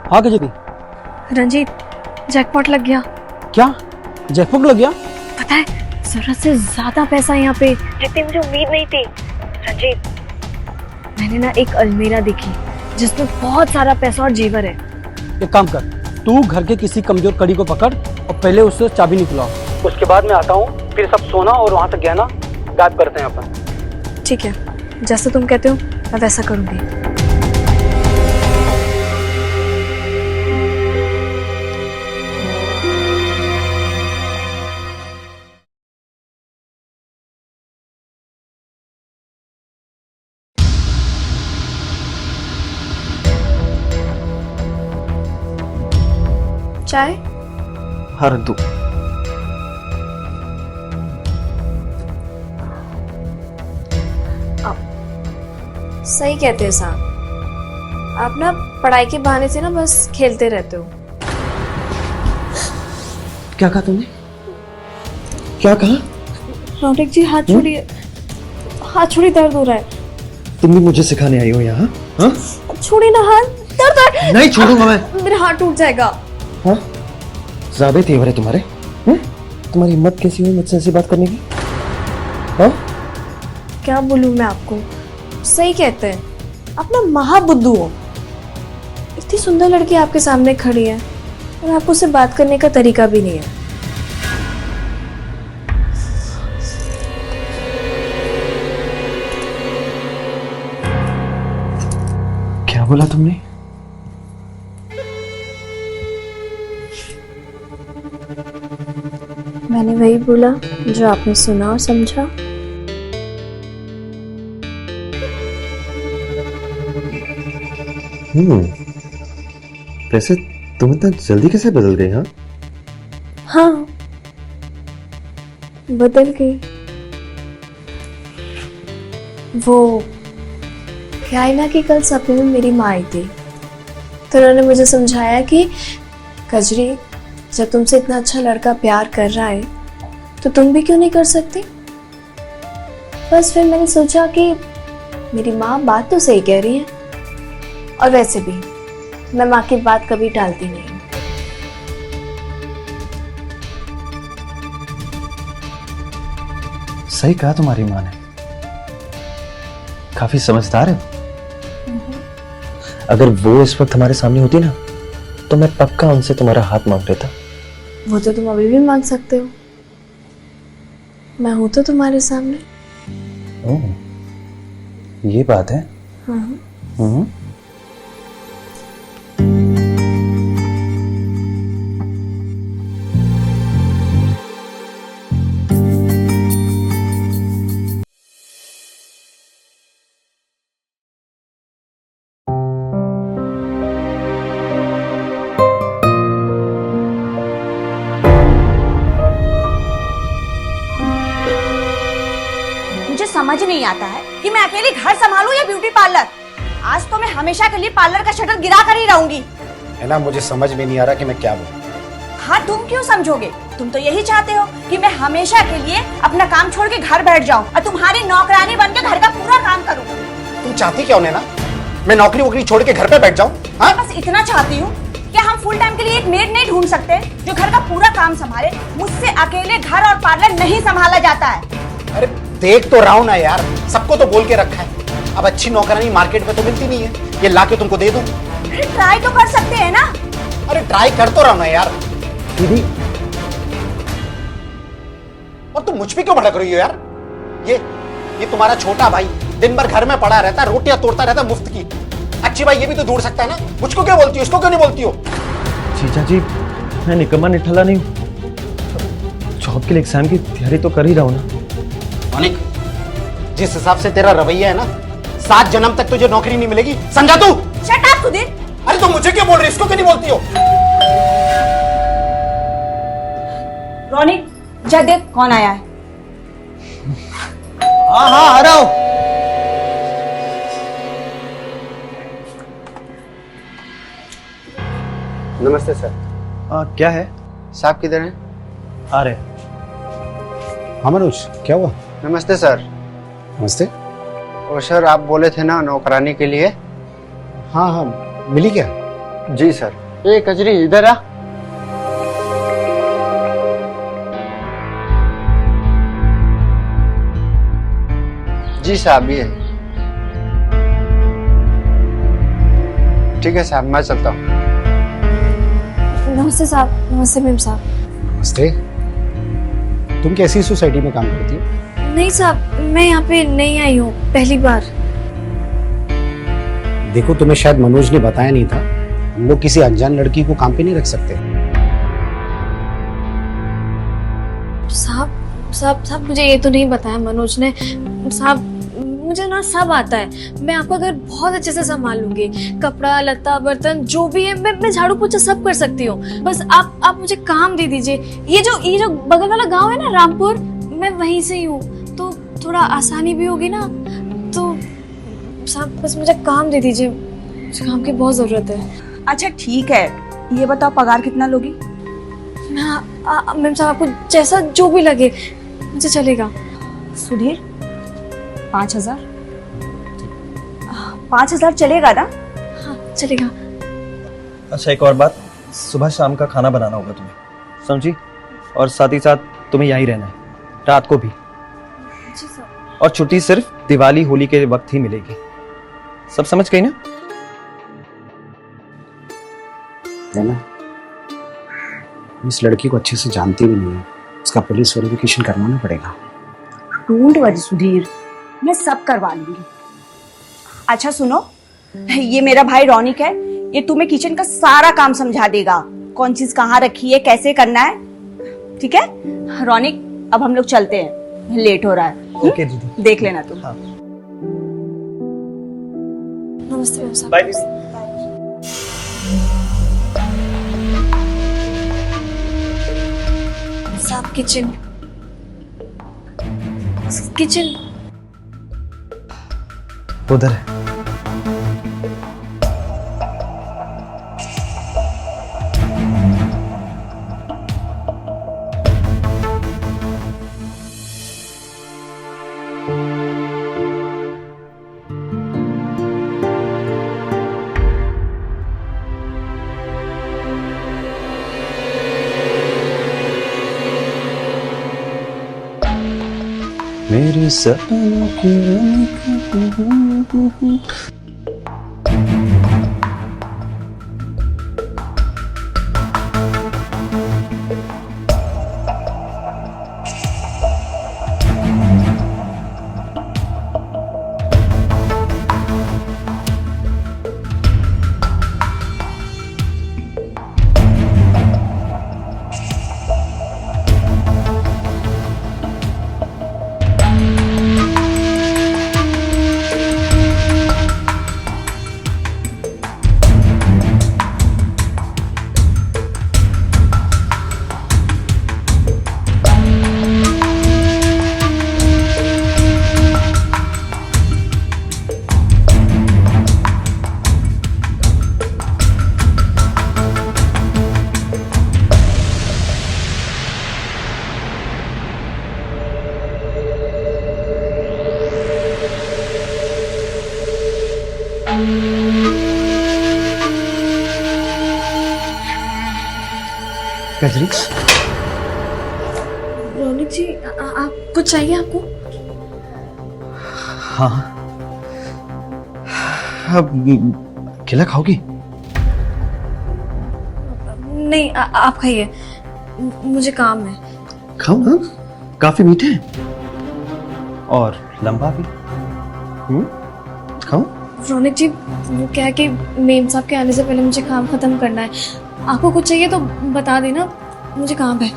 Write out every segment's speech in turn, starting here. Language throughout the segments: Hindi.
हाँ कजरी। रंजीत, जैकपॉट लग गया। क्या जैकपॉट लग गया? पता है, जरूरत से ज्यादा पैसा यहाँ पे, जितनी मुझे उम्मीद नहीं थी। रंजीत, मैंने ना एक अलमीरा देखी जिसमें बहुत सारा पैसा और जेवर है। एक काम कर, तू घर के किसी कमजोर कड़ी को पकड़ और पहले उससे चाबी निकलाओ। उसके बाद मैं आता हूँ, फिर सब सोना और वहाँ से गहना गायब करते हैं अपन। ठीक है, जैसा तुम कहते हो मैं वैसा करूंगी। चाय? हाँ रख दो। सही कहते हैं साहब, आप ना पढ़ाई के बहाने से ना बस खेलते रहते हो। क्या कहा तुमने? क्या कहा? रौनक जी हाथ छोड़िए, हाथ छोड़िए, दर्द हो रहा है। तुम भी मुझे सिखाने आई हो यहाँ? हाँ? छोड़िए ना हाथ, दर्द है। नहीं छोड़ूंगा मैं। मेरा हाथ टूट जाएगा। हाँ? ज़्यादा तेवर है तुम्हारे? तुम्हारी हिम्मत कैसी हुई मुझसे ऐसी बात करने की? हाँ? क्या बोलूं मैं आपको, सही कहते हैं, आप ना महाबुद्धू हो। इतनी सुंदर लड़की आपके सामने खड़ी है और आपको उससे बात करने का तरीका भी नहीं है। क्या बोला तुमने? मैंने वही बोला जो आपने सुना और समझा। वैसे तुम इतना जल्दी कैसे बदल गए? हाँ हाँ, बदल गई। वो क्या है ना कि कल सपने में मेरी माँ आई थी, तो उन्होंने मुझे समझाया कि कजरी, जब तुमसे इतना अच्छा लड़का प्यार कर रहा है तो तुम भी क्यों नहीं कर सकती। बस फिर मैंने सोचा कि मेरी माँ बात तो सही कह रही है, और वैसे भी मैं माँ की बात कभी टालती नहीं। सही कहा तुम्हारी माँ ने, काफी समझदार है। अगर वो इस वक्त हमारे सामने होती ना तो मैं पक्का उनसे तुम्हारा हाथ मांग लेता। वो तो तुम अभी भी मांग सकते हो, मैं हूं तो तुम्हारे सामने। ओह, ये बात है। हाँ। मुझे समझ नहीं आता है कि मैं अकेली घर संभालूं या ब्यूटी पार्लर। आज तो मैं हमेशा के लिए पार्लर का शटर गिरा कर ही रहूंगी। है ना, मुझे समझ में नहीं आ रहा कि मैं क्या बोलूं। हाँ, तुम क्यों समझोगे? तुम तो यही चाहते हो कि मैं हमेशा के लिए अपना काम छोड़ के घर बैठ जाऊं और तुम्हारी नौकरानी बन के घर का पूरा काम करूं। तुम चाहती क्या हो नैना? मैं नौकरी वोकरी छोड़ के घर पे बैठ जाऊं? हाँ? बस इतना चाहती हूँ कि हम फुल टाइम के लिए एक मेड नहीं ढूंढ सकते जो घर का पूरा काम संभाले? मुझसे अकेले घर और पार्लर नहीं संभाला जाता है। अरे देख तो रहा हूं ना यार, सबको तो बोल के रखा है। अब अच्छी नौकरानी मार्केट में तो मिलती नहीं है, ये ला के तुमको दे दूं। ट्राई तो कर सकते हैं ना। अरे ट्राई कर तो रहा हूं ना यार। दीदी, और तुम मुझ पे क्यों भड़क रही हो यार? ये तुम्हारा छोटा भाई दिन भर घर में पड़ा रहता है, रोटियां तोड़ता रहता है मुफ्त की। अच्छी भाई ये भी तो ढूंढ सकता है ना। मुझको क्यों बोलती हो, इसको क्यों नहीं बोलती हो? जीजा जी, मैं निकम्मा निठल्ला नहीं हूँ। जॉब के लिए एग्जाम की तैयारी तो कर ही रहा हूँ ना। अनिक, जिस हिसाब से तेरा रवैया है ना, 7 जन्म तक तुझे नौकरी नहीं मिलेगी, समझा तू? Shut up Sudhir. अरे तुम मुझे क्यों बोल रही, इसको क्यों नहीं बोलती हो? रोनिक, जा देख कौन आया है। हाँ हाँ आ रहा हूं। नमस्ते सर। क्या है? साहब किधर हैं? आ रहे। हाँ मनोज, क्या हुआ? नमस्ते सर। नमस्ते। और सर आप बोले थे ना नौकरानी के लिए? हाँ हाँ, मिली क्या? जी सर। ए कजरी इधर आ। जी साहब ये। ठीक है साहब, मैं चलता हूँ। नमस्ते साहब। नमस्ते मेम साहब। नमस्ते। तुम कैसी सोसाइटी में काम करती हो? नहीं साहब, मैं यहाँ पे नई आई हूँ, पहली बार। देखो, तुम्हें शायद मनोज ने बताया नहीं था, हम लोग किसी अनजान लड़की को काम पे नहीं रख सकते। साहब मुझे ये तो नहीं बताया मनोज ने। साहब मुझे ना सब आता है, मैं आपका घर बहुत अच्छे से संभाल लूंगी। कपड़ा लत्ता बर्तन जो भी है मैं झाड़ू पोछा सब कर सकती हूँ। बस आप मुझे काम दे दीजिए। ये जो बगल वाला गांव है ना, रामपुर, मैं वहीं से ही हूँ, तो थोड़ा आसानी भी होगी ना। तो साहब बस मुझे काम दे दीजिए, मुझे काम की बहुत जरूरत है। अच्छा ठीक है, ये बताओ पगार कितना लोगी? मैम साहब आपको जैसा जो भी लगे, मुझे चलेगा। सुधीर 5,000? 5,000 चलेगा ना? हाँ चलेगा। अच्छा एक और बात, सुबह शाम का खाना बनाना होगा तुम्हें, समझी? और साथ ही साथ तुम्हें यहीं रहना है, रात को भी। जी सर। और छुट्टी सिर्फ दिवाली होली के वक्त ही मिलेगी। सब समझ गई ना? ना, इस लड़की को अच्छे से जानती भी नहीं है, इसका पुलिस वेरिफिकेशन करवाना पड़ेगा। डोंट वरी सुधीर, मैं सब करवा लूंगी। अच्छा सुनो, ये मेरा भाई रौनिक है, ये तुम्हें किचन का सारा काम समझा देगा, कौन चीज कहाँ रखी है, कैसे करना है। ठीक है रौनिक, अब हम लोग चलते हैं, लेट हो रहा है। ओके दीदी, देख लेना तुम। हाँ। नमस्ते मैम साहब। बाय दीदी। साहब किचन उधर है। मेरे सपनों की कजरी, रौनिक जी आप कुछ चाहिए आपको? हाँ अब केला खाओगी? नहीं आप खाइए, मुझे काम है। खाओ ना, काफी मीठे हैं और लंबा भी। खाओ। रौनिक जी वो क्या है कि मेम साहब के आने से पहले मुझे काम खत्म करना है। आपको कुछ चाहिए तो बता देना, मुझे काम है।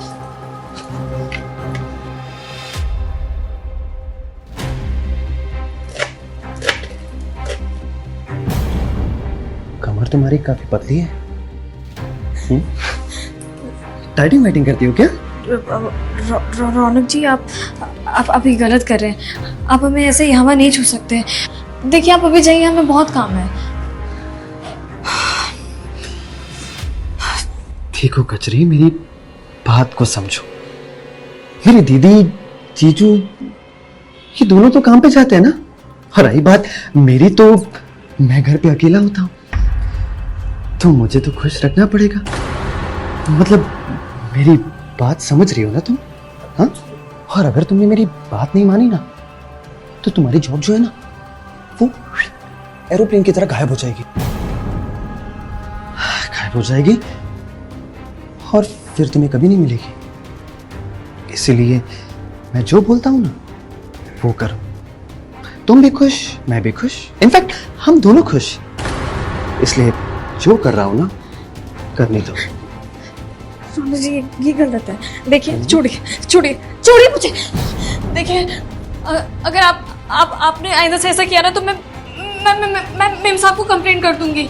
कमर तुम्हारी काफी पतली है। डाइटिंग वाइटिंग करती हो क्या? रौनक जी आप अभी गलत कर रहे हैं। आप हमें ऐसे ही हवा नहीं छू सकते। देखिए आप अभी जाइए, हमें बहुत काम है। देखो कचरी, मेरी बात को समझो। मेरी दीदी जीजू ये दोनों तो काम पे जाते हैं ना, और रही बात मेरी, तो मैं घर पे अकेला होता हूँ। तो मुझे तो खुश रखना पड़ेगा। मतलब मेरी बात समझ रही हो ना तुम? हाँ, और अगर तुमने मेरी बात नहीं मानी ना तो तुम्हारी जॉब जो है ना वो एरोप्लेन की तरह गायब हो जाएगी, गायब हो जाएगी और फिर तुम्हें कभी नहीं मिलेगी। इसीलिए मैं जो बोलता हूं ना वो करो। तुम भी खुश, मैं भी खुश, इनफैक्ट हम दोनों खुश। इसलिए जो कर रहा हूं ना करने दो। रौनक जी ये गलत है। देखिए छोड़िए छोड़िए छोड़िए मुझे। देखिए अगर आपने आइंदा से ऐसा किया ना तो मैं मेम साहब को कंप्लेंट कर दूंगी।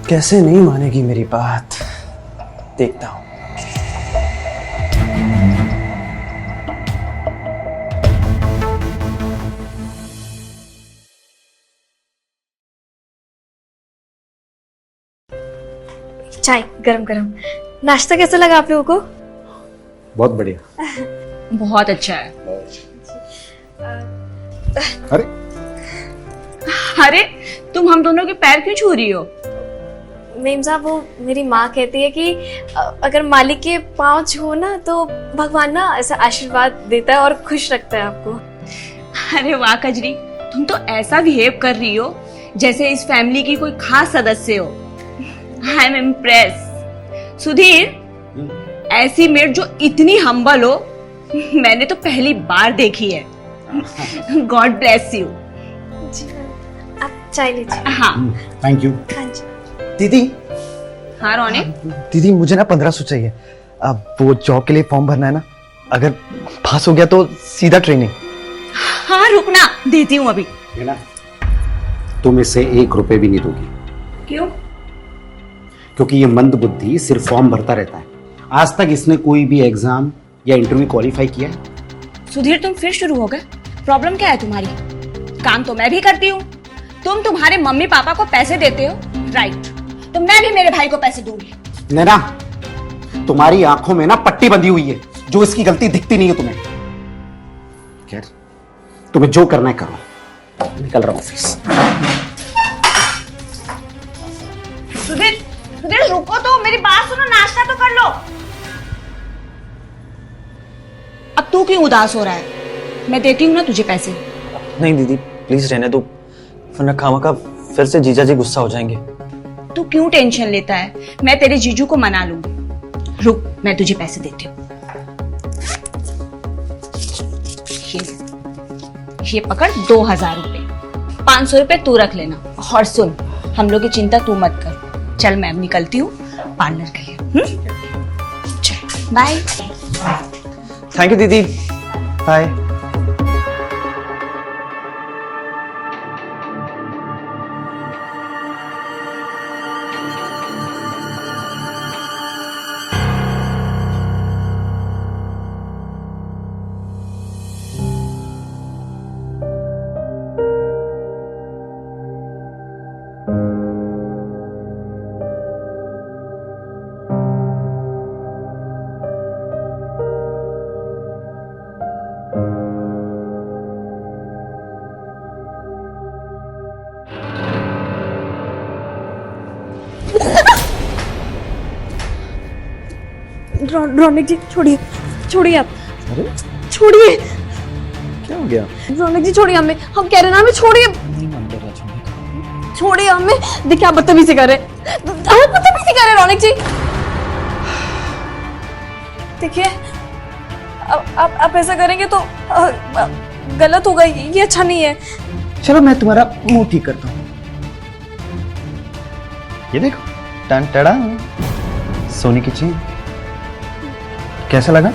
कैसे नहीं मानेगी मेरी बात, देखता हूं। चाय गरम गरम। नाश्ता कैसा लगा आप लोगों को? बहुत बढ़िया। बहुत अच्छा है। अरे अरे तुम हम दोनों के पैर क्यों छू रही हो? मेम साहब वो मेरी माँ कहती है कि अगर मालिक के पाँव छू ना तो भगवान ना ऐसा आशीर्वाद देता है और खुश रखता है आपको। अरे वाह कजरी, तुम तो ऐसा बिहेव कर रही हो जैसे इस फैमिली की कोई खास सदस्य हो। I am impress. सुधीर, ऐसी मेड जो इतनी हम्बल हो मैंने तो पहली बार देखी है। God bless you. जी मैम, आप चाय लीजिए। हाँ थैंक यू। हाँ जी। दीदी, हाँ रौनक, दीदी मुझे ना 1500 चाहिए। अब वो जॉब के लिए फॉर्म भरना है ना, अगर पास हो गया तो सीधा ट्रेनिंग। हाँ रुकना, देती हूँ अभी। ना तुम इसे 1 रुपए भी नहीं दोगी। क्यों? क्योंकि ये मंद बुद्धि सिर्फ फॉर्म भरता रहता है। आज तक इसने कोई भी एग्जाम या इंटरव्यू क्वालिफाई किया है? सुधीर तुम फिर शुरू हो गए। प्रॉब्लम क्या है तुम्हारी? काम तो मैं भी करती हूँ। तुम तुम्हारे मम्मी पापा को पैसे देते हो, राइट? तो मैं भी मेरे भाई को पैसे दूंगी। नैना, तुम्हारी आंखों में ना पट्टी बंधी हुई है, जो इसकी गलती दिखती नहीं है तुम्हें। खैर, तुम्हें जो करना है करो। निकल रहा हूं ऑफिस। सुधीर, सुधीर रुको तो, मेरी बात सुनो, नाश्ता तो कर लो। अब तू क्यों उदास हो रहा है? मैं देती हूँ ना तुझे पैसे। नहीं दीदी प्लीज रहने दो, वरना खामखा फिर से जीजा जी गुस्सा हो जाएंगे। तू क्यों टेंशन लेता है? मैं तेरे जीजू को मना लूंगी। रुक, मैं तुझे पैसे देती हूँ। ये पकड़ 2000 रुपए। 500 रुपए तू रख लेना। और सुन, हम लोग की चिंता तू मत कर। चल मैं अब निकलती हूँ पार्लर के लिए। चल बाय। थैंक यू दीदी, बाय। रौनक जी छोड़िए छोड़िए, आप अरे छोड़िए। क्या हो गया? रौनक जी छोड़िए हमें, हम कह रहे ना हमें छोड़िए। छोड़िए हमें। देखिए आप बदतमीजी कर रहे हैं, आप बदतमीजी कर रहे हैं रौनक जी। देखिए अब आप ऐसा करेंगे तो गलत होगा, ये अच्छा नहीं है। चलो मैं तुम्हारा मुंह ठीक करता हूँ। ये देखो, टन टड़ा सोने की चेन। कैसा लगा?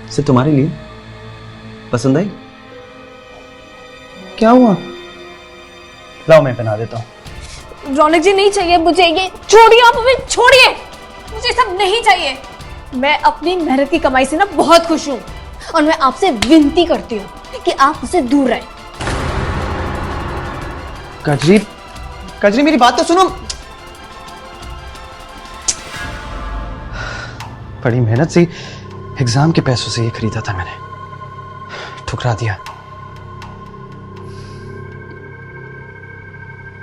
सिर्फ तुम्हारे लिए। पसंद आई? क्या हुआ? लाओ मैं पहना देता हूँ। रौनक जी नहीं चाहिए मुझे ये, छोड़िए आप हमें, छोड़िए। मुझे सब नहीं चाहिए। मैं अपनी मेहनत की कमाई से ना बहुत खुश हूँ और मैं आपसे विनती करती हूँ कि आप उसे दूर रहें। कजरी कजरी मेरी बात तो सुनो। बड़ी मेहनत से एग्जाम के पैसों से ये खरीदा था मैंने, ठुकरा दिया।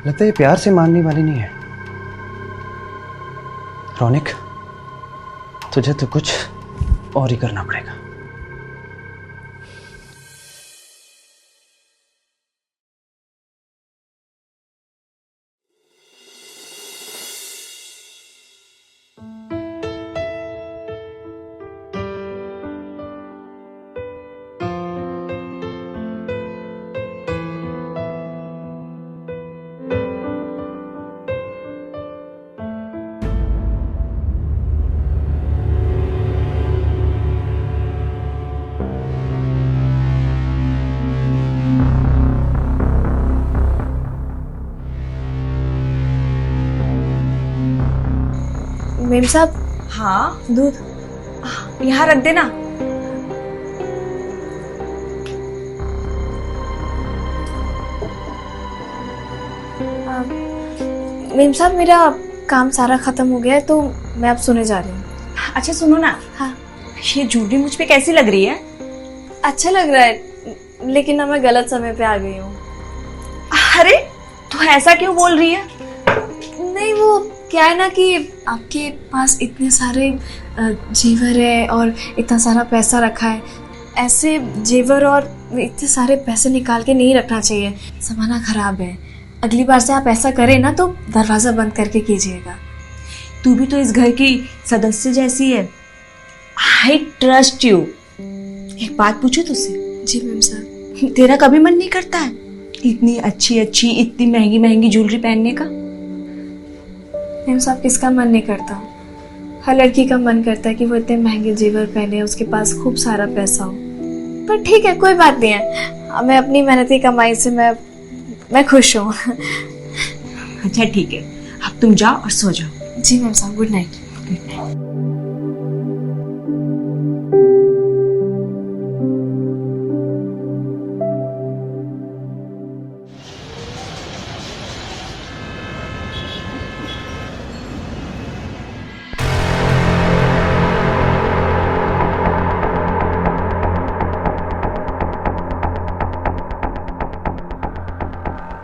लगता है ये प्यार से मानने वाली नहीं है। रौनिक, तुझे तो कुछ और ही करना पड़ेगा। मेम साहब, हाँ, दूध। यहाँ रख देना। मेम साहब, मेरा काम सारा खत्म हो गया है तो मैं अब सोने जा रही हूँ। अच्छा सुनो ना, हाँ, ये ज्वेलरी मुझ पे कैसी लग रही है? अच्छा लग रहा है, लेकिन ना मैं गलत समय पे आ गई हूँ। अरे तू ऐसा क्यों बोल रही है? नहीं, वो क्या है ना कि आपके पास इतने सारे जेवर है और इतना सारा पैसा रखा है। ऐसे जेवर और इतने सारे पैसे निकाल के नहीं रखना चाहिए, ज़माना खराब है। अगली बार से आप ऐसा करें ना तो दरवाज़ा बंद करके कीजिएगा। तू भी तो इस घर की सदस्य जैसी है। I trust you. एक बात पूछूं तुझसे? जी मैम साहब। तेरा कभी मन नहीं करता है इतनी अच्छी अच्छी इतनी महंगी महंगी ज्वेलरी पहनने का? मैम साहब, किसका मन नहीं करता? हर लड़की का मन करता है कि वो इतने महंगे जेवर पहने, उसके पास खूब सारा पैसा हो। पर ठीक है, कोई बात नहीं है। मैं अपनी मेहनती कमाई से मैं खुश हूँ। अच्छा ठीक है, अब तुम जाओ और सो जाओ। जी मैम साहब, गुड नाइट।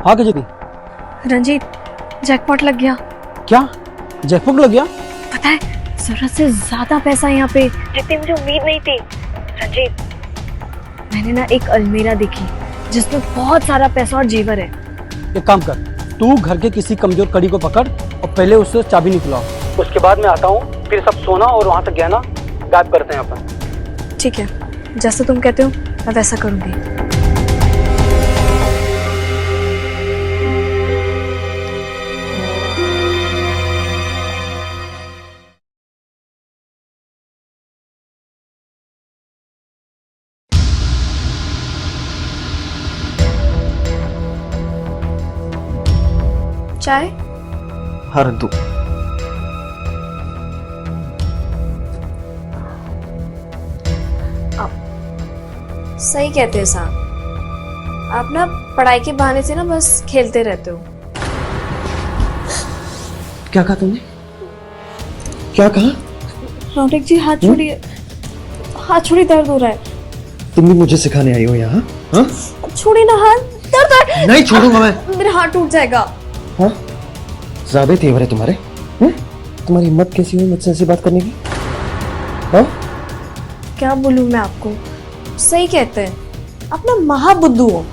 हाँ कजरी, रंजीत, जैकपॉट लग गया। क्या जैकपॉट लग गया? पता है, जरूरत से ज्यादा पैसा यहाँ पे, जितनी मुझे उम्मीद नहीं थी। रंजीत, मैंने ना एक अलमीरा देखी जिसमें बहुत सारा पैसा और जेवर है। एक काम कर, तू घर के किसी कमजोर कड़ी को पकड़ और पहले उससे चाबी निकलाओ। उसके बाद मैं आता हूँ, फिर सब सोना और वहाँ से गहना गायब करते हैं अपन। ठीक है, जैसा तुम कहते हो मैं वैसा करूँगी। चाय? हाँ रख दो। सही कहते हैं साहब, आप ना पढ़ाई के बहाने से ना बस खेलते रहते हो। क्या कहा तुमने? क्या कहा? रौनक जी, हाथ छोड़िए। हाथ छोड़िए, दर्द हो रहा है। तुम भी मुझे सिखाने आई हो यहाँ? हाँ? छोड़िए ना हाथ, दर्द हो रहा है। नहीं छोड़ूंगा मैं। मेरा हाथ टूट जाएगा। हाँ? ज़्यादा तेवर है तुम्हारे? तुम्हारी हिम्मत कैसी हुई मुझसे ऐसी बात करने की? हाँ? क्या बोलूं मैं आपको? सही कहते हैं, आप ना महाबुद्धू हो।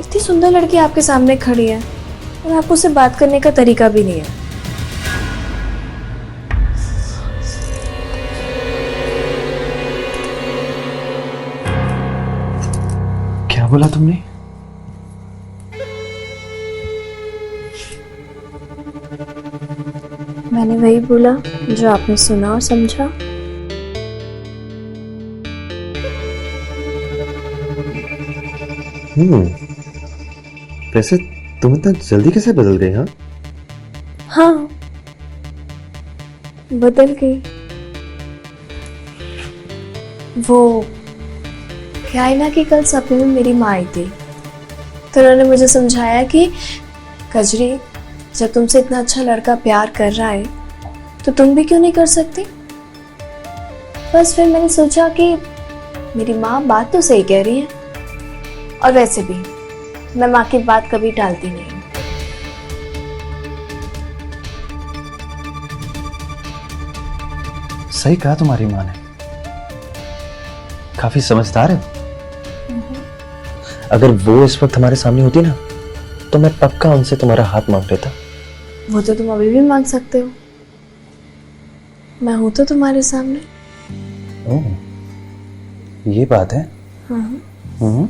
इतनी सुंदर लड़की आपके सामने खड़ी है और आपको उससे बात करने का तरीका भी नहीं है। क्या बोला तुमने? मैंने वही बोला जो आपने सुना और समझा। वैसे तुम इतना जल्दी कैसे बदल गए? हाँ हाँ, बदल गई। वो क्या है ना कि कल सपने में मेरी माँ आई थी, तो उन्होंने मुझे समझाया कि कजरी, जब तुमसे इतना अच्छा लड़का प्यार कर रहा है तो तुम भी क्यों नहीं कर सकती? बस फिर मैंने सोचा कि मेरी माँ बात तो सही कह रही है, और वैसे भी मैं माँ की बात कभी टालती नहीं। सही कहा तुम्हारी माँ ने, काफी समझदार है। अगर वो इस वक्त हमारे सामने होती ना तो मैं पक्का उनसे तुम्हारा हाथ मांग लेता। वो तो तुम अभी भी मांग सकते हो, मैं हूं तो तुम्हारे सामने। ओह, ये बात है। हम्म।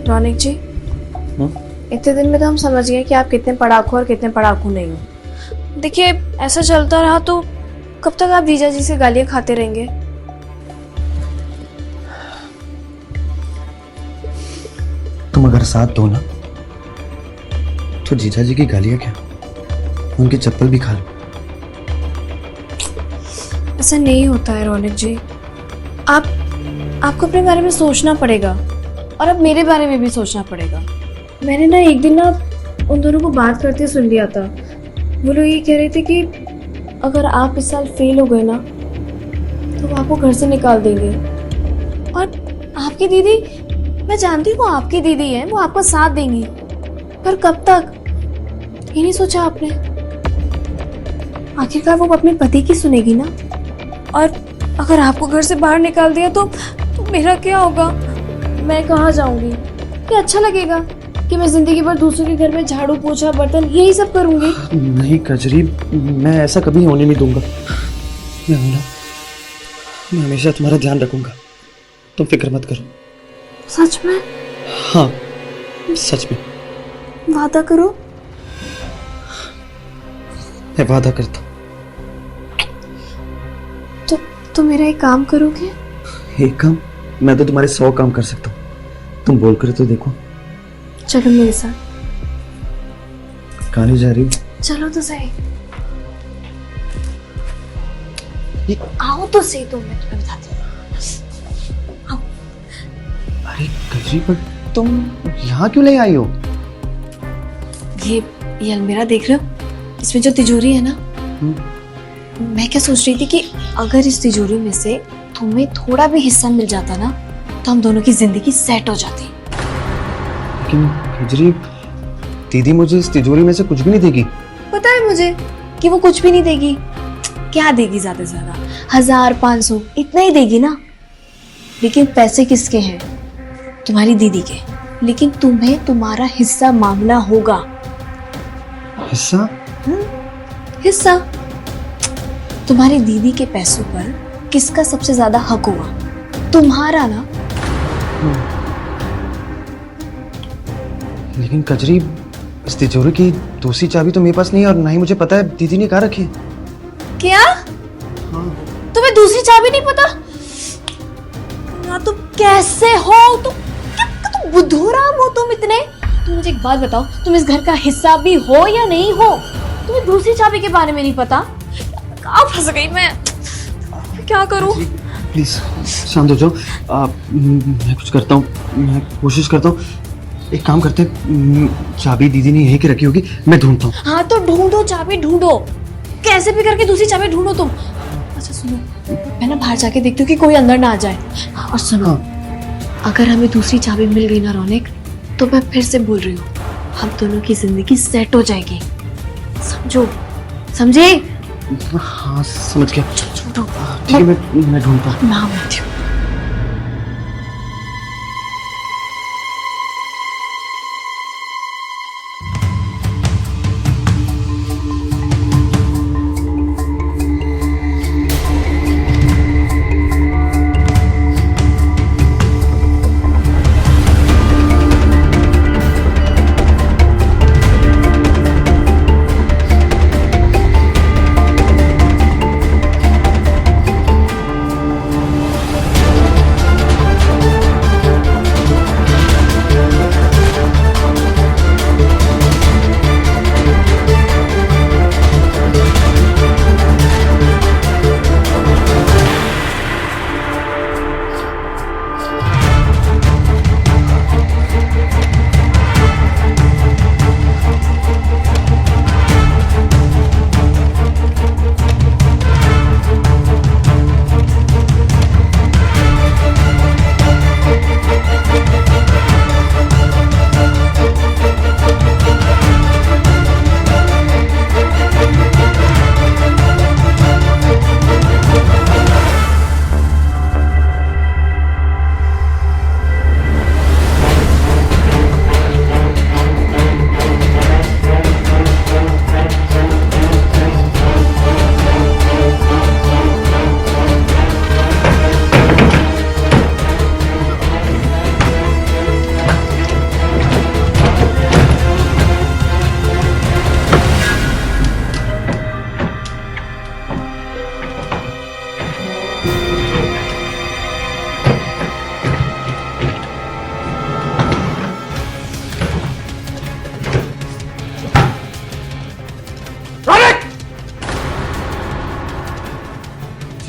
रौनक जी, इतने दिन में तो हम समझ गए कि आप कितने पढ़ाकू और कितने पढ़ाकू नहीं हो। देखिए, ऐसा चलता रहा तो कब तक आप जीजा जी से गालियां खाते रहेंगे? तुम अगर साथ दो ना तो जीजा जी की गालियां क्या, उनकी चप्पल भी खा लो। ऐसा नहीं होता है रौनक जी, आपको अपने बारे में सोचना पड़ेगा, और अब मेरे बारे में भी सोचना पड़ेगा। मैंने ना एक दिन ना उन दोनों को बात करते सुन लिया था। वो लोग ये कह रहे थे कि अगर आप इस साल फेल हो गए ना तो वो आपको घर से निकाल देंगे। और आपकी दीदी, मैं जानती हूँ वो आपकी दीदी है, वो आपका साथ देंगी, पर कब तक? ये नहीं सोचा आपने? आखिरकार वो अपने पति की सुनेगी ना, और अगर आपको घर से बाहर निकाल दिया तो मेरा क्या होगा? मैं कहाँ जाऊंगी? क्या अच्छा लगेगा कि मैं जिंदगी भर दूसरों के घर में झाड़ू पोछा बर्तन यही सब करूंगी? नहीं कजरी, मैं ऐसा कभी होने नहीं दूंगा। मैं हूं ना, मैं हमेशा तुम्हारा ध्यान रखूंगा, तुम फिक्र मत करो। सच में? हाँ, सच में। वादा करो। मैं वादा करता हूँ। तो मेरा एक काम करोगे? एक काम? मैं तो तुम्हारे 100 काम कर सकता हूँ, तुम बोल कर तो देखो। चलो मेरे साथ। कहाँ नहीं जा रही? चलो तो सही, आओ तो सही, तो मैं तुम्हें बताती हूँ। अरे कजरी, पर तुम यहाँ क्यों ले आई हो? ये अलमीरा देख रहे हो? इसमें जो तिजोरी है ना, मैं क्या सोच रही थी कि अगर इस तिजोरी में से तुम्हें थोड़ा भी हिस्सा मिल जाता ना तो हम दोनों की जिंदगी सेट हो जाती। लेकिन कजरी, दीदी मुझे इस तिजोरी में से कुछ भी नहीं देगी। पता है मुझे कि वो कुछ भी नहीं देगी। क्या देगी? ज्यादा से ज्यादा 1000-500 इतना ही देगी ना। लेकिन पैसे किसके हैं? तुम्हारी दीदी के। लेकिन तुम्हें तुम्हारा हिस्सा मांगना होगा। हिस्सा? हिस्सा। तुम्हारी दीदी के पैसों पर किसका सबसे ज्यादा हक हुआ? तुम्हारा ना। लेकिन कजरी, इस तिजोरी की दूसरी चाबी तो मेरे पास नहीं है, और ना ही मुझे पता है दीदी ने कहाँ रखी है। क्या? हाँ। तुम्हें दूसरी चाबी नहीं पता? ना तुम कैसे हो? तुम बुद्धूराम हो तुम इतने। तुम मुझे एक बात बताओ, तुम इस घर का हिस्सा भी हो या नहीं हो? तुम्हें दूसरी चाबी के बारे में नहीं पता? कहाँ फंस गई मैं? क्या करूं? प्लीज शांत हो जाओ। मैं कुछ करता हूँ, मैं कोशिश करता हूँ। एक काम करते हैं, चाबी दीदी ने यहीं की रखी होगी, मैं ढूंढता हूँ। हाँ तो ढूंढो, चाबी ढूंढो, कैसे भी करके दूसरी चाबी ढूंढो तुम। अच्छा सुनो, मैं ना बाहर जाके देखती हूँ कि कोई अंदर ना आ जाए। और सुनो, अगर हमें दूसरी चाबी मिल गई ना रौनक, तो मैं फिर से बोल रही हूँ, हम दोनों की जिंदगी सेट हो जाएगी। समझो, समझे? हाँ समझ गया। छोड़ो, ठीक है, मैं ढूंढता हूँ। ना बैठी हूँ।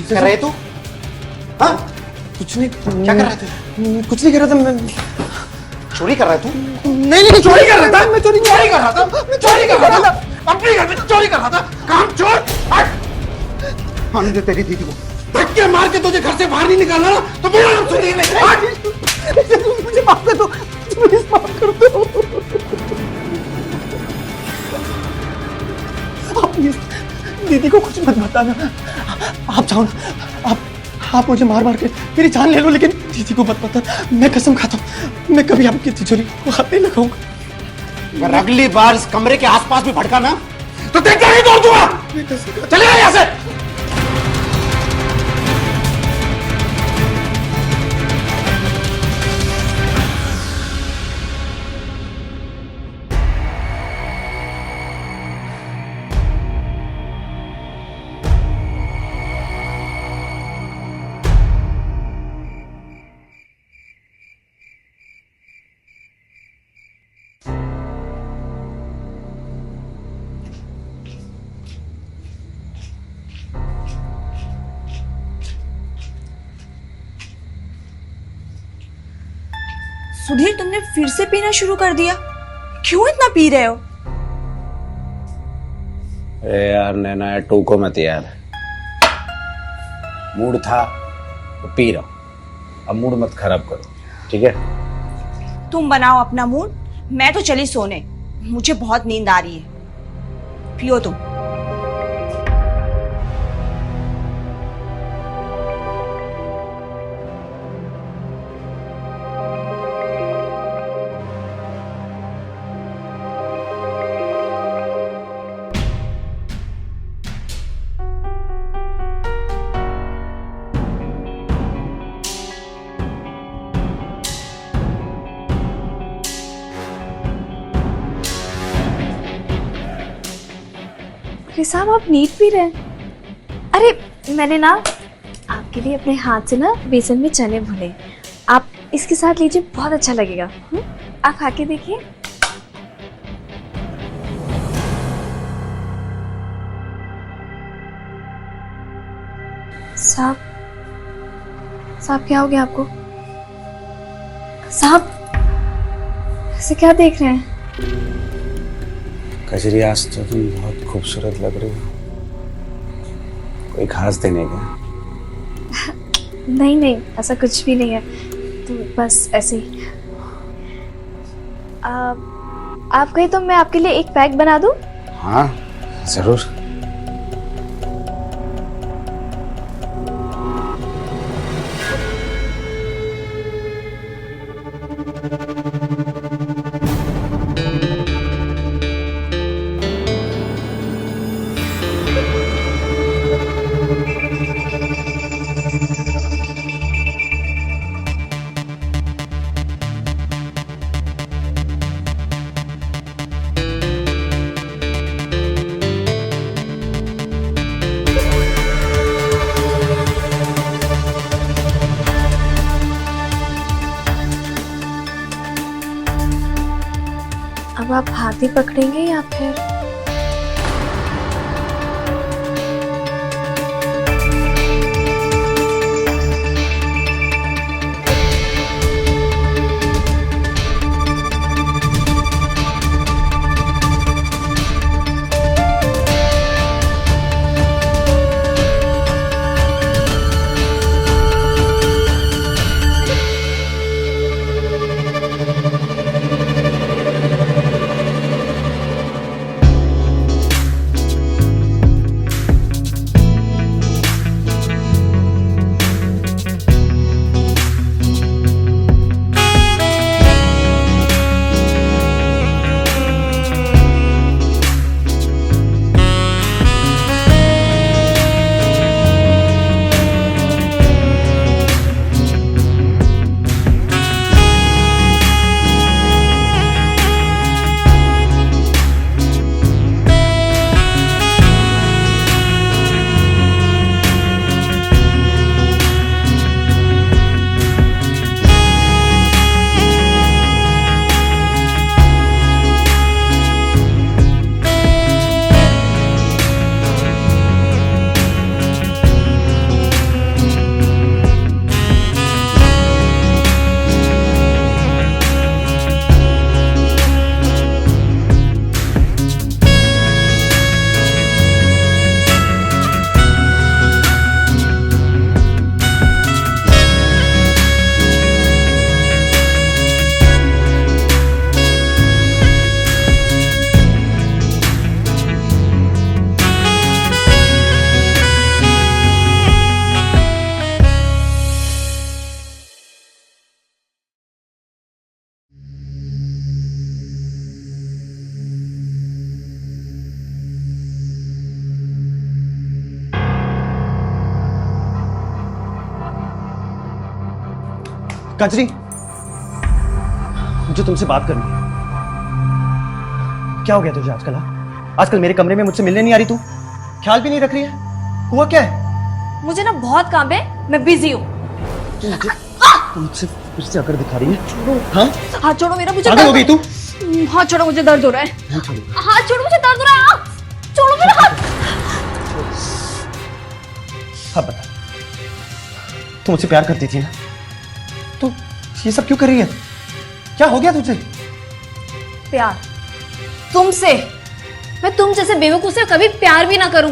कर रहे तू? हाँ? कुछ नहीं, क्या कर रहे थे? कुछ नहीं कर रहा था मैं। चोरी कर रहा है तू? नहीं चोरी कर रहा था? मैं चोरी कर रहा था। मैं चोरी कर रहा था। अपने घर में चोरी कर रहा था। काम चोर। हट। आने दे तेरी दीदी को। धक्के मार के तुझे घर से बाहर नहीं निकालना ना, तो मेरा नाम सुनिए नहीं। मुझे माफ कर दो, प्लीज माफ कर दो। आप प्लीज दीदी को कुछ मत बताना। आप जाओ ना, आप मुझे मार मार के मेरी जान ले लो, लेकिन दीदी को मत बताना। मैं कसम खाता हूँ, मैं कभी आपकी तिजोरी को हाथ नहीं लगाऊंगा। अगर अगली बार इस कमरे के आसपास भी भटका ना, तो देख कर ही तोड़ दूंगा। चले जाओ यहाँ से। सुधीर, तुमने फिर से पीना शुरू कर दिया? क्यों इतना पी रहे हो? अरे यार नैना, यार टोको मत यार। मूड था तो पी रहा हूं, अब मूड मत खराब करो, ठीक है? तुम बनाओ अपना मूड, मैं तो चली सोने। मुझे बहुत नींद आ रही है। पियो तुम। अरे साहब, आप नीट पी रहे हैं? अरे मैंने ना आपके लिए अपने हाथ से ना बेसन में चने भुने, आप इसके साथ लीजिए, बहुत अच्छा लगेगा। आप खा के देखिए। साहब, साहब क्या हो गया आपको? साहब ऐसे क्या देख रहे हैं? कजरी, आज तो तुम बहुत खूबसूरत लग रही हो। कोई खास दिन है क्या? नहीं नहीं, ऐसा कुछ भी नहीं है, तो बस ऐसे ही। आप कहीं तो मैं आपके लिए एक पैक बना दूं? हाँ जरूर। अब आप हाथ ही पकड़ेंगे या फिर? कजरी, मुझे तुमसे बात करनी है। क्या हो गया तुझे आजकल? आजकल मेरे कमरे में मुझसे मिलने नहीं आ रही तू? ख्याल भी नहीं रख रही है? हुआ क्या है? मुझे ना बहुत काम है, मैं बिजी हूँ। तू मुझसे फिर से अकड़ दिखा रही है? हाँ? हाथ छोड़ो मेरा, मुझे पागल हो गई तू? हाथ छोड़ो, मुझे दर्द हो रहा है। नहीं छोड़ूंगा। हाथ छोड़ो, मुझे दर्द हो रहा है। छोड़ो मेरा हाथ। अब बता, तू मुझसे प्यार करती थी ना? तो ये सब क्यों कर रही है? क्या हो गया तुझे? प्यार तुमसे? मैं तुम जैसे बेवकूफ से कभी प्यार भी ना करूं।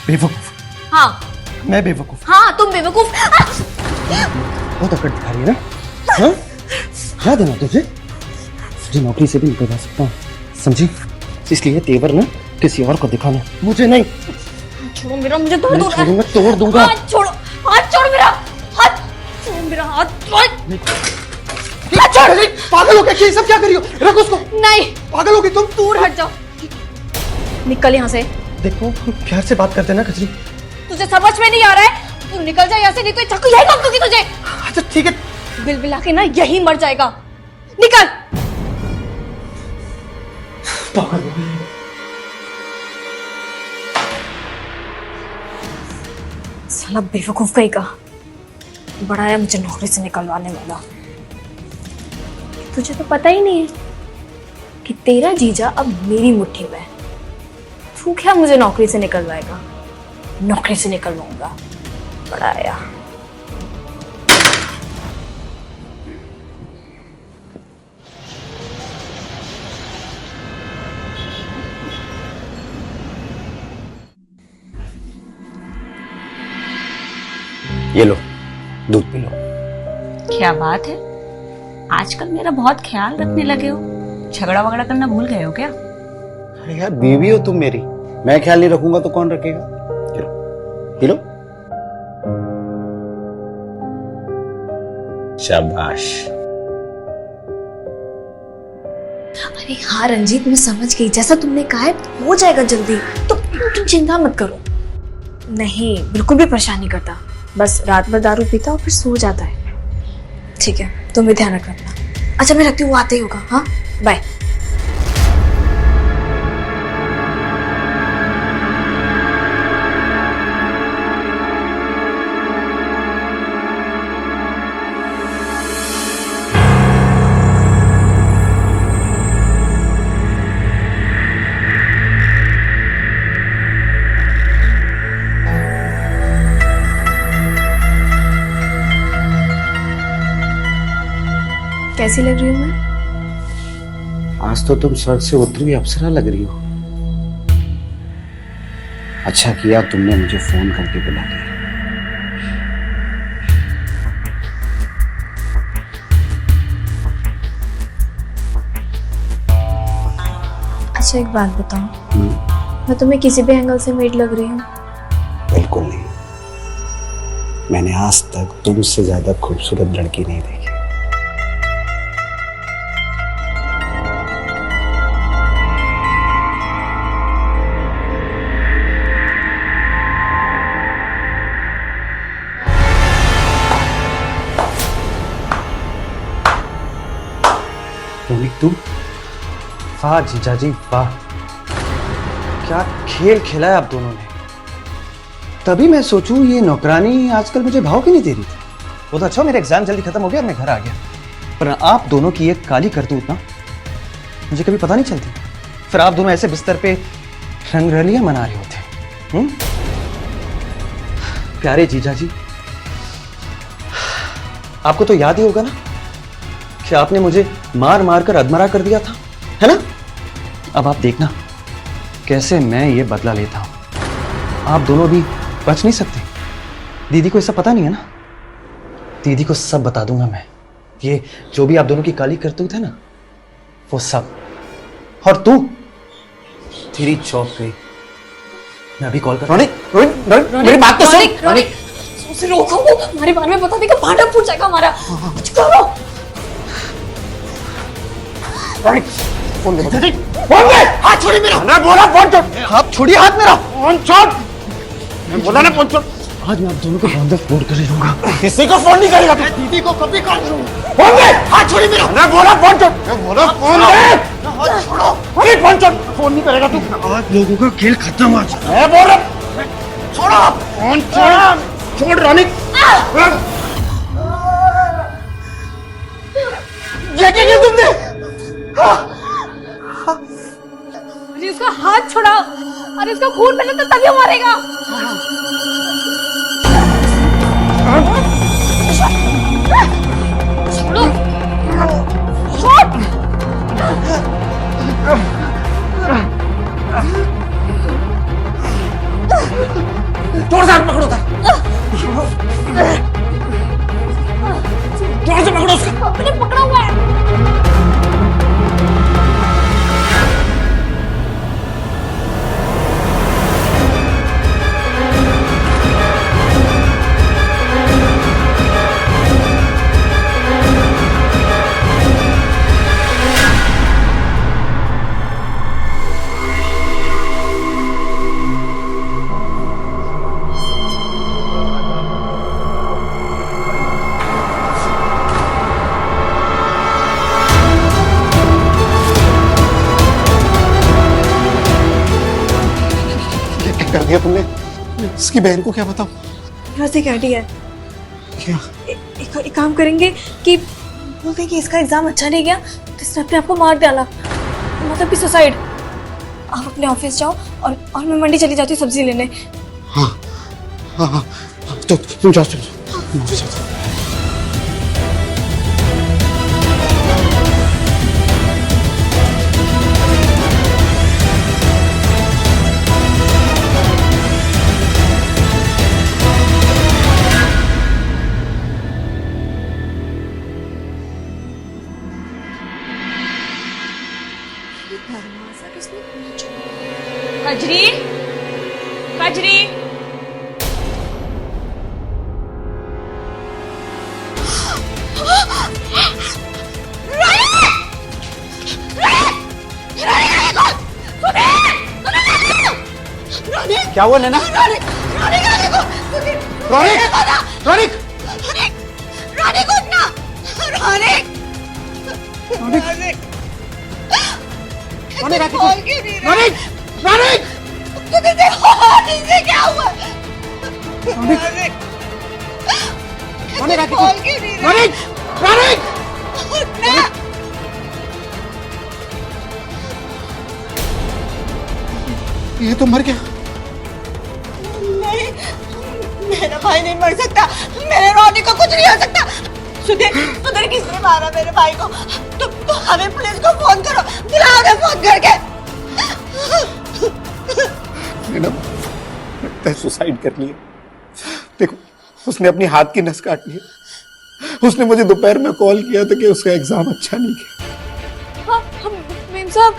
बेवकूफ? हाँ मैं बेवकूफ? हाँ तुम बेवकूफ। बहुत अकड़ दिखा रही है ना? हाँ? याद है ना तुझे? तुझे नौकरी से भी निकलवा सकता हूँ, समझी? इसलिए तेवर ना किसी और को दिखाना, मुझे नहीं। छोड़ो मेरा, मुझे दर्द हो रहा है। मैं तोड़ दूंगा। हाथ छोड़ो, हाथ छोड़ो मेरा, हाथ छोड़ो मेरा, हाथ छोड़। पागल हो गया? ये सब क्या कर रही हो? रख उसको। नहीं, पागल हो गई तुम? दूर हट जाओ, निकल यहाँ से। देखो प्यार से बात करते ना कजरी। तुझे समझ में नहीं आ रहा है? तू निकल जा यहाँ से, नहीं तो चाकू यही काट दूंगी तुझे। अच्छा ठीक है। बिलबिला के ना यही मर जाएगा। निकल। पागल हो गई। साला बेवकूफ कहीं का बड़ा है मुझे नौकरी से निकलवाने वाला। तुझे तो पता ही नहीं है कि तेरा जीजा अब मेरी मुट्ठी में है। तू क्या मुझे नौकरी से निकलवाएगा? नौकरी से निकलवाऊंगा, बड़ा आया। ये लो, दूध पी लो। क्या बात है, आजकल मेरा बहुत ख्याल रखने लगे हो। झगड़ा वगड़ा करना भूल गए हो क्या? अरे यार, बीवी हो तुम मेरी, मैं ख्याल नहीं रखूंगा तो कौन रखेगा? ये लो, पी लो। शाबाश। अरे हाँ रंजीत, मैं समझ गई, जैसा तुमने कहा है हो जाएगा जल्दी, तो तुम चिंता मत करो। नहीं, बिल्कुल भी परेशान नहीं करता, बस रात भर दारू पीता और फिर सो जाता है। ठीक है, तुम भी ध्यान रखना। अच्छा मैं रखती हूँ, वो आते ही होगा। हाँ बाय। कैसी लग रही हूँ मैं? आज तो तुम स्वर्ग से उतरी हुई अप्सरा लग रही हो। अच्छा किया तुमने मुझे फोन करके बुला लिया। अच्छा एक बात बताओ, मैं तुम्हें किसी भी एंगल से मेड लग रही हूँ? बिल्कुल नहीं, मैंने आज तक तुमसे ज्यादा खूबसूरत लड़की नहीं देखी। रोनिक तू? वाह जीजाजी वाह, क्या खेल खेला है आप दोनों ने। तभी मैं सोचूं ये नौकरानी आजकल मुझे भाव क्यों नहीं दे रही थी। वो तो अच्छा मेरा एग्जाम जल्दी खत्म हो गया, मैं घर आ गया, पर आप दोनों की एक काली करतूत ना मुझे कभी पता नहीं चलती। फिर आप दोनों ऐसे बिस्तर पे रंगरलियां मना रहे होते। प्यारे जीजाजी, आपको तो याद ही होगा ना कि आपने मुझे मार मार कर अधमरा कर दिया था, है ना? अब आप देखना कैसे मैं ये बदला लेता हूं। आप दोनों भी बच नहीं सकते। दीदी को ये सब पता नहीं है ना? दीदी को सब बता दूंगा मैं। ये जो भी आप दोनों की काली करतूत है ना, वो सब। और तू, तेरी चौक गई। मैं अभी कॉल कर। मेरी बात तो सुन। उसे रोको, वो हमारे बारे में बता देगा, भांडा फूट जाएगा हमारा। कुछ करो। फोन दे। हाथ छोड़ी मेरा। मैं बोला फोन छोड़। आप छोड़िए हाथ मेरा। फोन छोड़। मैं बोला ना फोन छोड़। आज मैं आप दोनों को बांधे फोन कर दूंगा। किसी को फोन नहीं करेगा। दीदी को कभी कॉल करूंगा। फोन दे। हाथ छोड़ी मेरा। मैं बोला फोन छोड़। मैं बोला फोन दे। हाथ छोड़ो। अरे फोन छोड़। फोन नहीं करेगा तू। आज लोगों का खेल खत्म आज। मैं बोल रहा। छोड़ो। फोन छोड़। छोड़ रोनिक। ये क्या किया तुमने? अरे उसका हाथ छोड़ा, अरे उसका खून बने तो तभी वो मरेगा। छोड़ो, छोड़। जोर से हाथ पकड़ो था। जोर से पकड़ो उसका। अपने पकड़ा हुआ है। कर दिया तुमने। इसकी बहन को क्या बताऊं? बस एक आइडिया है। क्या? एक काम करेंगे कि बोलते हैं कि इसका एग्जाम अच्छा नहीं गया तो इसने अपने आप को मार डाला, मतलब कि सुसाइड। आप अपने ऑफिस जाओ और मैं मंडी चली जाती हूँ सब्जी लेने। हाँ हाँ हाँ, तो तुम जाओ मुझे जाओ। कजरी, कजरी। क्या हुआ नैना? रोनिक! रोनिक! रोनिक उठना! रोनिक! रोनिक! रोनिक! रोनिक! रोनिक! इसे क्या हुआ? रोनिक! रोनिक! रोनिक! ये तो मर गया। नहीं, मेरा भाई नहीं मर सकता। मेरे रोनी को कुछ नहीं हो सकता। सुधीर, सुधीर किसने मारा मेरे भाई को? तुम हमें पुलिस को फोन करो, बुलाओ ना फोन करके। मैडम, लगता है सुसाइड कर लिया। देखो, उसने अपनी हाथ की नस काट ली। उसने मुझे दोपहर में कॉल किया था कि उसका एग्जाम अच्छा नहीं गया। हाँ, मेम साहब,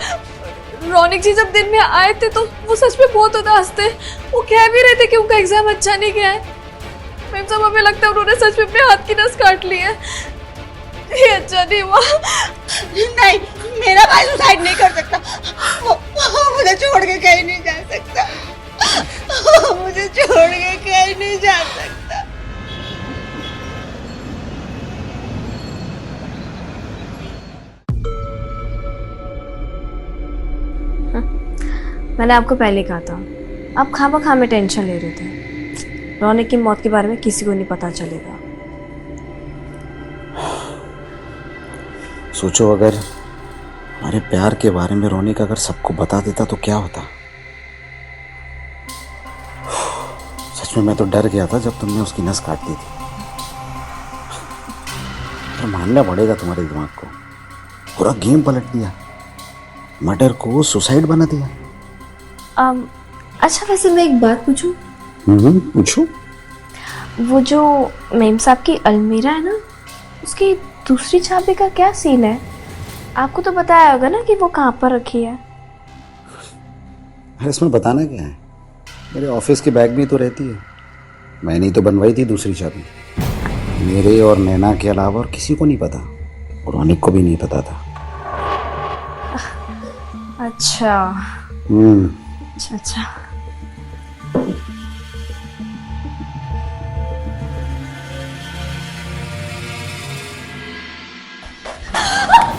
रौनक जी जब दिन में आए थे तो वो सच में बहुत उदास थे। वो कह भी रहे थे कि उनका एग्जाम अच्छा नहीं गया है। मेम साहब, हमें लगता है उन्होंने सच में अपने हाथ की नस काट ली है। ये अच्छा नहीं हुआ। नहीं, मेरा भाई सुसाइड नहीं कर सकता। वो मुझे छोड़ के कहीं नहीं जा सकता। मुझे छोड़ के कहीं नहीं जा सकता। मैंने आपको पहले कहा था, आप खामखा में टेंशन ले रहे थे। रौनक की मौत के बारे में किसी को नहीं पता चलेगा। सोचो, अगर हमारे प्यार के बारे में रोनिक अगर सबको बता देता तो क्या होता। सच में मैं तो डर गया था जब तुमने उसकी नस काट दी थी। पर मानना पड़ेगा तुम्हारे दिमाग को, पूरा गेम पलट दिया। मर्डर को सुसाइड बना दिया। अच्छा, वैसे मैं एक बात पूछूं? पूछो। वो जो मेम साहब की अलमीरा है ना, उसकी दूसरी चाबी का क्या सीन है? आपको तो बताया होगा ना कि वो कहाँ पर रखी है। अरे इसमें बताना क्या है, मेरे ऑफिस के बैग में तो रहती है। मैंने ही तो बनवाई थी दूसरी चाबी। मेरे और नैना के अलावा और किसी को नहीं पता, और रोनिक को भी नहीं पता था। अच्छा अच्छा अच्छा।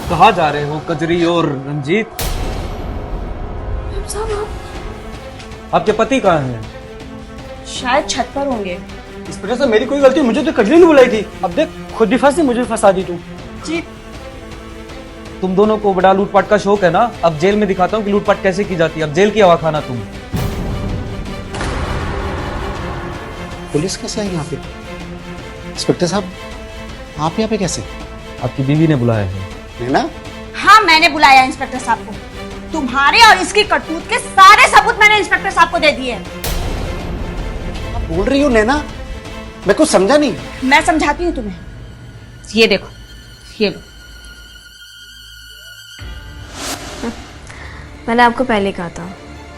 कहाँ जा रहे हो कजरी और रंजीत? आपके पति कहाँ हैं? शायद छत पर होंगे। इस वजह से मेरी कोई गलती, मुझे तो कजरी ने बुलाई थी। अब देख, खुद भी फंसी, मुझे फंसा दी तू। जी, तुम दोनों को बड़ा लूटपाट का शौक है ना? अब जेल में दिखाता हूँ कि लूटपाट कैसे की जाती है। अब जेल की हवा खाना तुम। पुलिस कैसे आई यहाँ पे? इंस्पेक्टर साहब, आप यहाँ पे कैसे? आपकी बीवी ने बुलाया है। नैना? हाँ, मैंने बुलाया इंस्पेक्टर साहब को। तुम्हारे और इसकी करतूत के सारे सबूत मैंने इंस्पेक्टर साहब को दे दिए। आप बोल रही हो नैना? मैं कुछ समझा नहीं। मैं समझाती हूँ तुम्हें। ये देखो, ये लो। मैंने आपको पहले कहा था,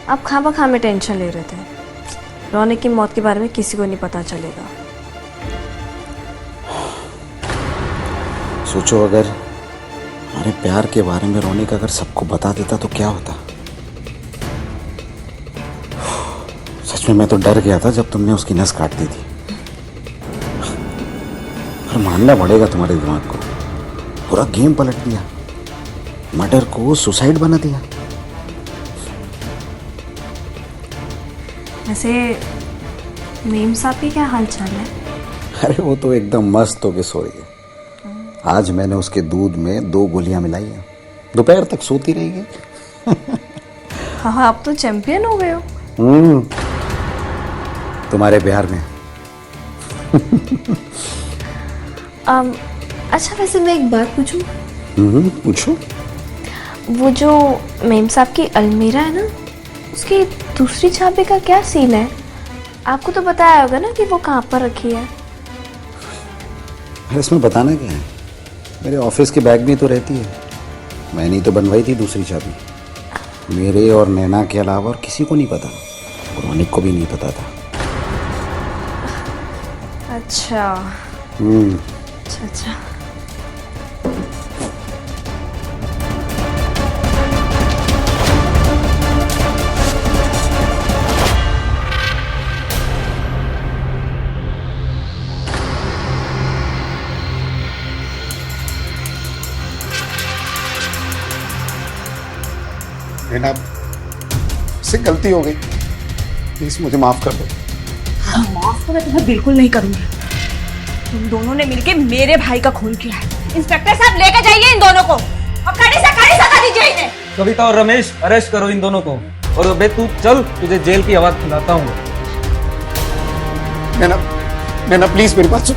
आप खामखा में टेंशन ले रहे थे। रौनक की मौत के बारे में किसी को नहीं पता चलेगा। सोचो, अगर हमारे प्यार के बारे में रोनिक अगर सबको बता देता तो क्या होता। सच में मैं तो डर गया था जब तुमने उसकी नस काट दी थी। पर मानना पड़ेगा तुम्हारे दिमाग को, पूरा गेम पलट दिया। मर्डर को सुसाइड बना दिया। वैसे मेम साहब की क्या हाल चाल है? अरे वो तो एकदम मस्त होके सो रही है। आज मैंने उसके दूध में 2 गोलियां मिलाई हैं, दोपहर तक सोती रही है। हाँ, आप तो चैंपियन हो गए हो। तुम्हारे प्यार में। अच्छा, वैसे मैं एक बात पूछूं? पूछो। वो जो मेम साहब की अलमीरा है ना, उसकी दूसरी चाबी का क्या सीन है? आपको तो बताया होगा ना कि वो कहाँ पर रखी है। अरे इसमें बताना क्या है, मेरे ऑफिस के बैग में तो रहती है। मैंने ही तो बनवाई थी दूसरी चाबी। मेरे और नैना के अलावा और किसी को नहीं पता, रौनिक को भी नहीं पता था। अच्छा हम्म। अच्छा अच्छा। नैना, से गलती हो गई, प्लीज मुझे माफ कर दो। माफ तो मैं तुम्हें बिल्कुल नहीं करूंगी। तुम दोनों ने मिलके मेरे भाई का खून किया है। इंस्पेक्टर साहब लेकर जाइए इन दोनों को और कड़ी से कड़ी सजा दीजिए इन्हें। कविता और रमेश अरेस्ट करो इन दोनों को। और अबे तू चल, तुझे जेल की आवाज खिलाता हूँ। नैना, नैना प्लीज मेरी बात सुन।